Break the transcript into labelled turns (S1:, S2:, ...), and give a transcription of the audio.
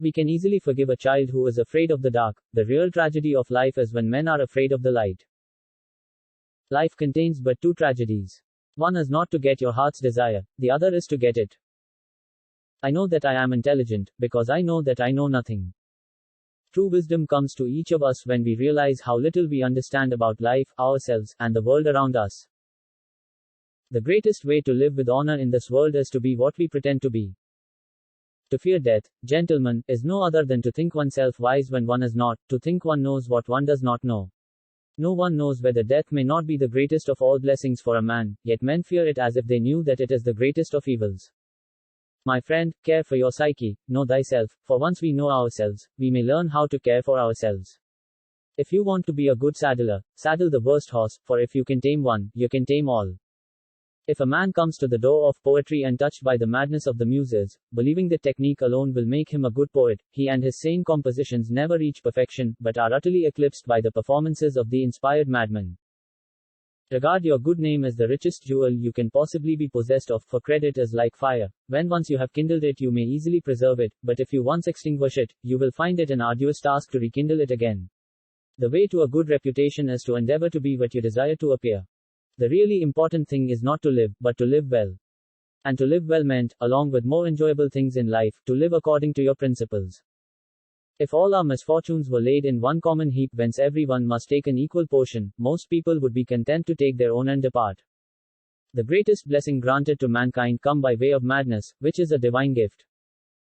S1: We can easily forgive a child who is afraid of the dark. The real tragedy of life is when men are afraid of the light. Life contains but two tragedies. One is not to get your heart's desire, the other is to get it. I know that I am intelligent, because I know that I know nothing. True wisdom comes to each of us when we realize how little we understand about life, ourselves, and the world around us. The greatest way to live with honor in this world is to be what we pretend to be. To fear death, gentlemen, is no other than to think oneself wise when one is not, to think one knows what one does not know. No one knows whether death may not be the greatest of all blessings for a man, yet men fear it as if they knew that it is the greatest of evils. My friend, care for your psyche, know thyself, for once we know ourselves, we may learn how to care for ourselves. If you want to be a good saddler, saddle the worst horse, for if you can tame one, you can tame all. If a man comes to the door of poetry untouched by the madness of the muses, believing that technique alone will make him a good poet, he and his sane compositions never reach perfection, but are utterly eclipsed by the performances of the inspired madman. Regard your good name as the richest jewel you can possibly be possessed of, for credit is like fire. When once you have kindled it, you may easily preserve it, but if you once extinguish it, you will find it an arduous task to rekindle it again. The way to a good reputation is to endeavor to be what you desire to appear. The really important thing is not to live, but to live well. And to live well meant, along with more enjoyable things in life, to live according to your principles. If all our misfortunes were laid in one common heap whence everyone must take an equal portion, most people would be content to take their own and depart. The greatest blessing granted to mankind come by way of madness, which is a divine gift.